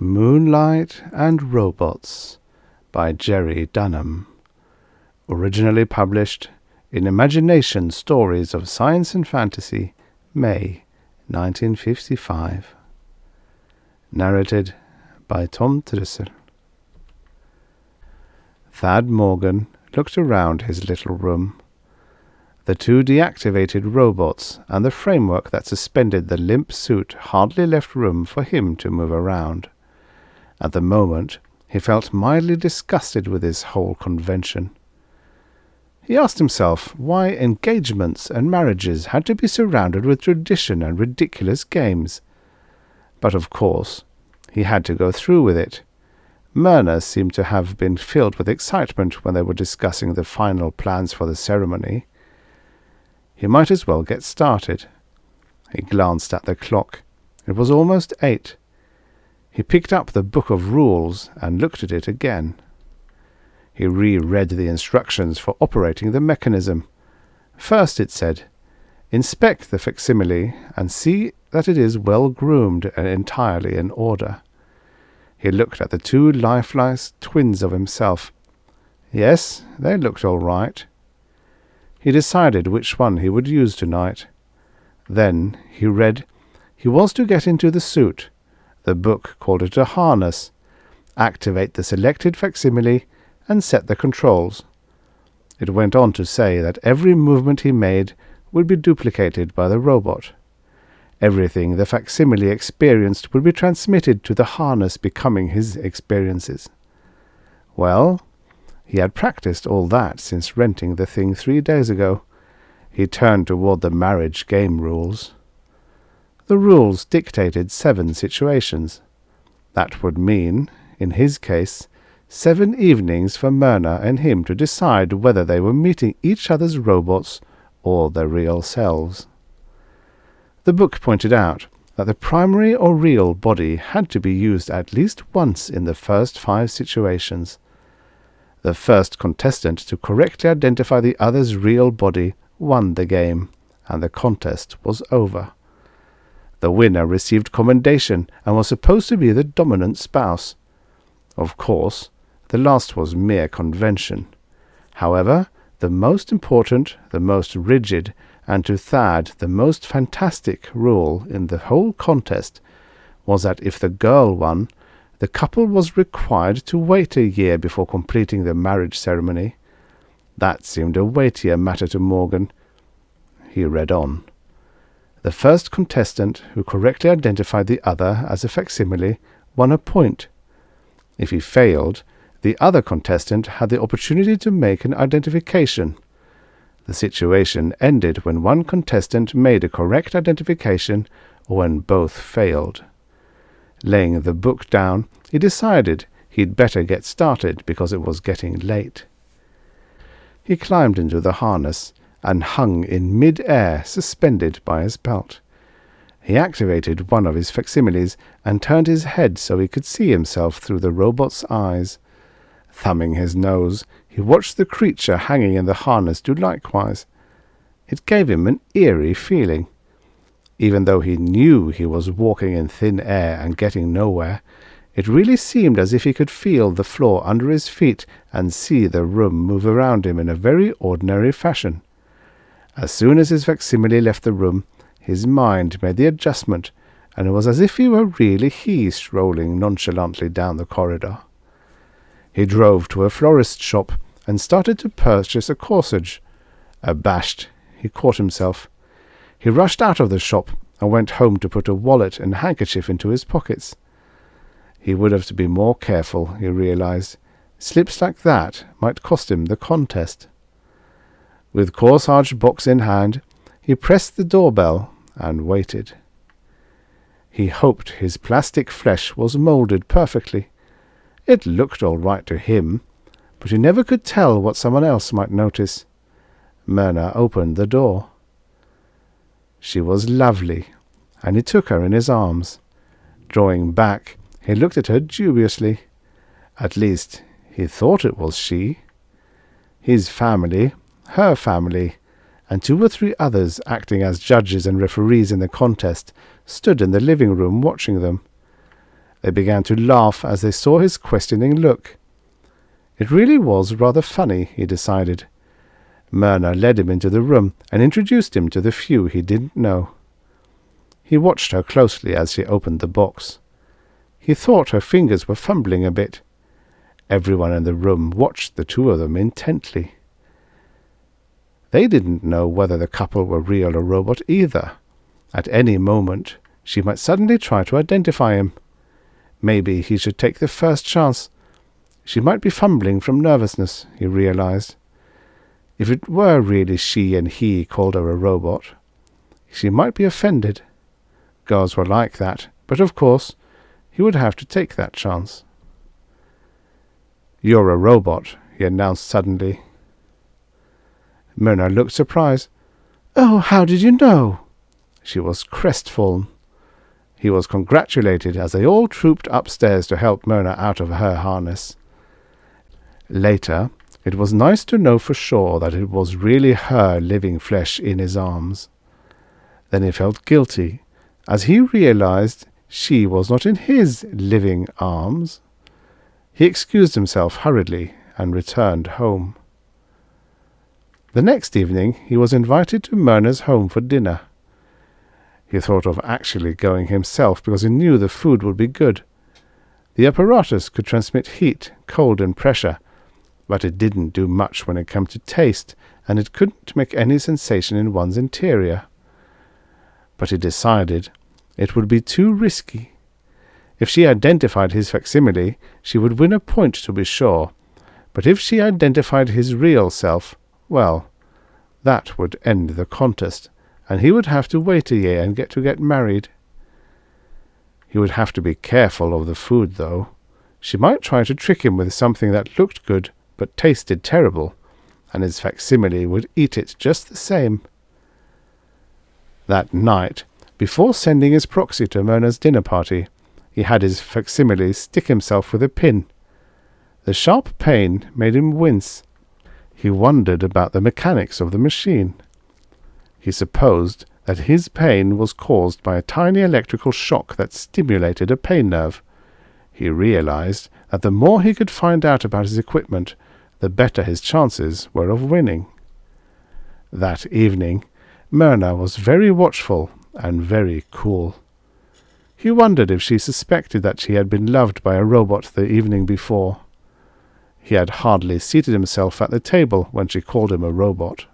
Moonlight and Robots by Jerry Dunham. Originally published in Imagination Stories of Science and Fantasy, May 1955. Narrated by Tom Trussel. Thad Morgan looked around his little room. The two deactivated robots and the framework that suspended the limp suit hardly left room for him to move around. At the moment, he felt mildly disgusted with this whole convention. He asked himself why engagements and marriages had to be surrounded with tradition and ridiculous games. But of course, he had to go through with it. Myrna seemed to have been filled with excitement when they were discussing the final plans for the ceremony. He might as well get started. He glanced at the clock. It was almost 8. He picked up the book of rules and looked at it again. He reread the instructions for operating the mechanism. First it said, "Inspect the facsimile and see that it is well groomed and entirely in order." He looked at the two lifeless twins of himself. Yes, they looked all right. He decided which one he would use tonight. Then he read he was to get into the suit. The book called it a harness, activate the selected facsimile, and set the controls. It went on to say that every movement he made would be duplicated by the robot. Everything the facsimile experienced would be transmitted to the harness, becoming his experiences. Well, he had practiced all that since renting the thing 3 days ago. He turned toward the marriage game rules. The rules dictated 7 situations. That would mean, in his case, 7 evenings for Myrna and him to decide whether they were meeting each other's robots or their real selves. The book pointed out that the primary or real body had to be used at least once in the first 5 situations. The first contestant to correctly identify the other's real body won the game, and the contest was over. The winner received commendation and was supposed to be the dominant spouse. Of course, the last was mere convention. However, the most important, the most rigid, and to Thad the most fantastic rule in the whole contest was that if the girl won, the couple was required to wait a year before completing the marriage ceremony. That seemed a weightier matter to Morgan. He read on. The first contestant who correctly identified the other as a facsimile won a point. If he failed, the other contestant had the opportunity to make an identification. The situation ended when one contestant made a correct identification or when both failed. Laying the book down, he decided he'd better get started because it was getting late. He climbed into the harness and hung in mid-air, suspended by his belt. He activated one of his facsimiles and turned his head so he could see himself through the robot's eyes. Thumbing his nose, he watched the creature hanging in the harness do likewise. It gave him an eerie feeling. Even though he knew he was walking in thin air and getting nowhere, it really seemed as if he could feel the floor under his feet and see the room move around him in a very ordinary fashion. As soon as his facsimile left the room, his mind made the adjustment, and it was as if he were really he strolling nonchalantly down the corridor. He drove to a florist's shop and started to purchase a corsage. Abashed, he caught himself. He rushed out of the shop and went home to put a wallet and handkerchief into his pockets. He would have to be more careful, he realized. Slips like that might cost him the contest. With corsage box in hand, he pressed the doorbell and waited. He hoped his plastic flesh was moulded perfectly. It looked all right to him, but he never could tell what someone else might notice. Myrna opened the door. She was lovely, and he took her in his arms. Drawing back, he looked at her dubiously. At least, he thought it was she. His family, her family, and 2 or 3 others acting as judges and referees in the contest stood in the living room watching them. They began to laugh as they saw his questioning look. It really was rather funny, he decided. Myrna led him into the room and introduced him to the few he didn't know. He watched her closely as she opened the box. He thought her fingers were fumbling a bit. Everyone in the room watched the two of them intently. They didn't know whether the couple were real or robot either. At any moment, she might suddenly try to identify him. Maybe he should take the first chance. She might be fumbling from nervousness, he realized. If it were really she and he called her a robot, she might be offended. Girls were like that, but of course, he would have to take that chance. "You're a robot," he announced suddenly. Myrna looked surprised. "Oh, how did you know?" She was crestfallen. He was congratulated as they all trooped upstairs to help Myrna out of her harness. Later, it was nice to know for sure that it was really her living flesh in his arms. Then he felt guilty, as he realized she was not in his living arms. He excused himself hurriedly and returned home. The next evening he was invited to Myrna's home for dinner. He thought of actually going himself because he knew the food would be good. The apparatus could transmit heat, cold, and pressure, but it didn't do much when it came to taste, and it couldn't make any sensation in one's interior. But he decided it would be too risky. If she identified his facsimile, she would win a point to be sure, but if she identified his real self, well, that would end the contest, and he would have to wait a year and get married. He would have to be careful of the food, though. She might try to trick him with something that looked good but tasted terrible, and his facsimile would eat it just the same. That night, before sending his proxy to Myrna's dinner party, he had his facsimile stick himself with a pin. The sharp pain made him wince. He wondered about the mechanics of the machine. He supposed that his pain was caused by a tiny electrical shock that stimulated a pain nerve. He realized that the more he could find out about his equipment, the better his chances were of winning. That evening, Myrna was very watchful and very cool. He wondered if she suspected that she had been loved by a robot the evening before. He had hardly seated himself at the table when she called him a robot.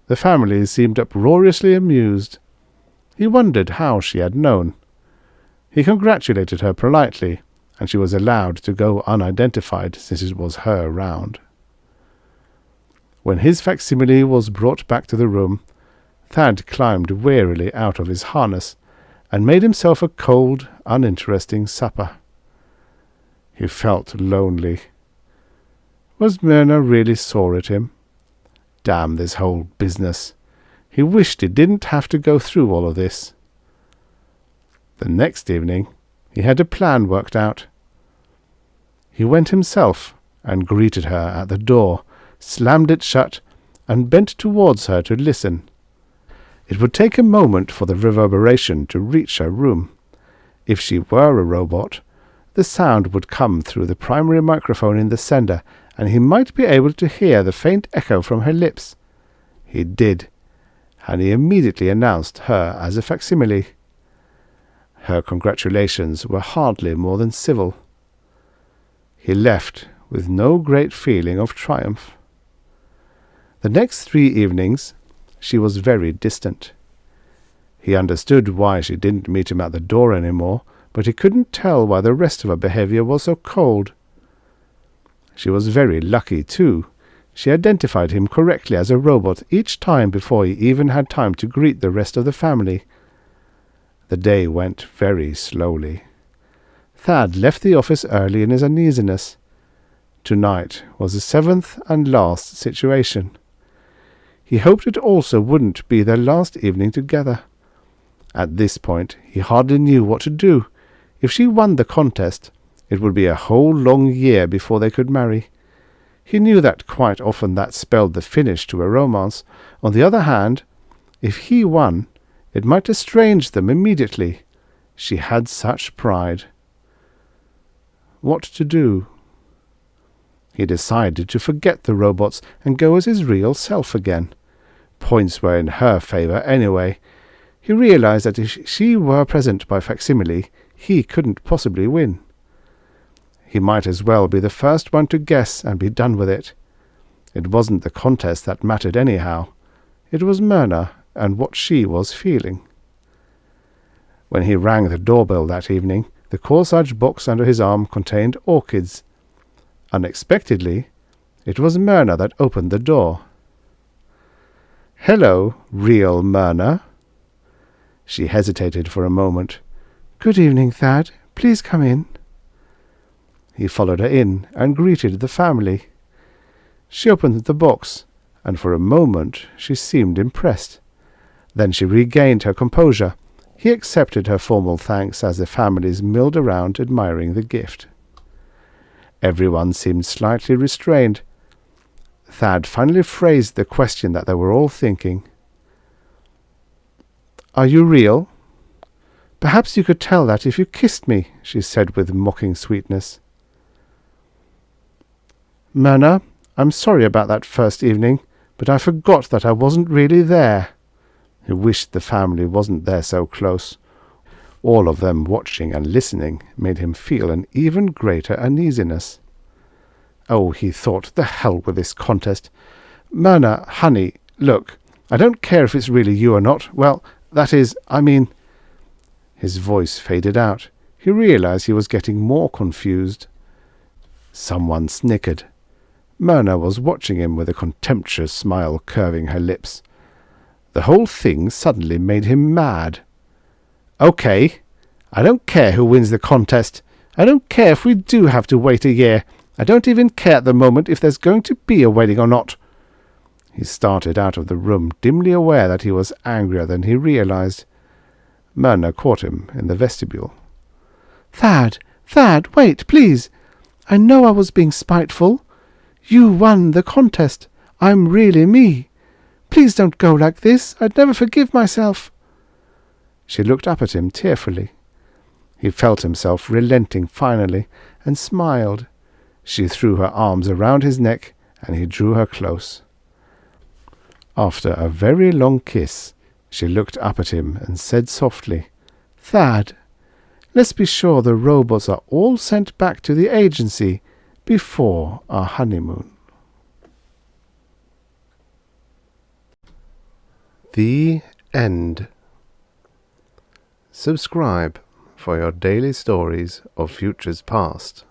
The family seemed uproariously amused. He wondered how she had known. He congratulated her politely, and she was allowed to go unidentified since it was her round. When his facsimile was brought back to the room, Thad climbed wearily out of his harness and made himself a cold, uninteresting supper. He felt lonely. Was Myrna really sore at him? Damn this whole business. He wished he didn't have to go through all of this. The next evening he had a plan worked out. He went himself and greeted her at the door, slammed it shut, and bent towards her to listen. It would take a moment for the reverberation to reach her room. If she were a robot, the sound would come through the primary microphone in the sender, and he might be able to hear the faint echo from her lips. He did, and he immediately announced her as a facsimile. Her congratulations were hardly more than civil. He left with no great feeling of triumph. The next 3 evenings she was very distant. He understood why she didn't meet him at the door any more, but he couldn't tell why the rest of her behavior was so cold. She was very lucky, too. She identified him correctly as a robot each time before he even had time to greet the rest of the family. The day went very slowly. Thad left the office early in his uneasiness. Tonight was the 7th and last situation. He hoped it also wouldn't be their last evening together. At this point he hardly knew what to do. If she won the contest, it would be a whole long year before they could marry. He knew that quite often that spelled the finish to a romance. On the other hand, if he won, it might estrange them immediately. She had such pride. what to do. He decided to forget the robots and go as his real self again. Points were in her favour anyway. He realized that if she were present by facsimile, he couldn't possibly win. He might as well be the first one to guess and be done with it. It wasn't the contest that mattered anyhow. It was Myrna and what she was feeling. When he rang the doorbell that evening, the corsage box under his arm contained orchids. Unexpectedly, it was Myrna that opened the door. "Hello, real Myrna." She hesitated for a moment. "Good evening, Thad. Please come in." He followed her in and greeted the family. She opened the box, and for a moment she seemed impressed. Then she regained her composure. He accepted her formal thanks as the families milled around admiring the gift. Everyone seemed slightly restrained. Thad finally phrased the question that they were all thinking. "Are you real? Perhaps you could tell that if you kissed me," she said with mocking sweetness. "Myrna, I'm sorry about that first evening, but I forgot that I wasn't really there." He wished the family wasn't there so close. All of them watching and listening made him feel an even greater uneasiness. Oh, he thought, the hell with this contest. "Myrna, honey, look, I don't care if it's really you or not. Well, that is, I mean—" His voice faded out. He realized he was getting more confused. Someone snickered. Myrna was watching him with a contemptuous smile curving her lips. The whole thing suddenly made him mad. "Okay, I don't care who wins the contest. I don't care if we do have to wait a year. I don't even care at the moment if there's going to be a wedding or not." He started out of the room, dimly aware that he was angrier than he realized. Myrna caught him in the vestibule. Thad, wait, please. I know I was being spiteful. You won the contest. I'm really me. Please don't go like this. I'd never forgive myself." She looked up at him tearfully. He felt himself relenting finally, and smiled. She threw her arms around his neck, and he drew her close. After a very long kiss, she looked up at him and said softly, "Thad, let's be sure the robots are all sent back to the agency before our honeymoon." The end. Subscribe for your daily stories of futures past.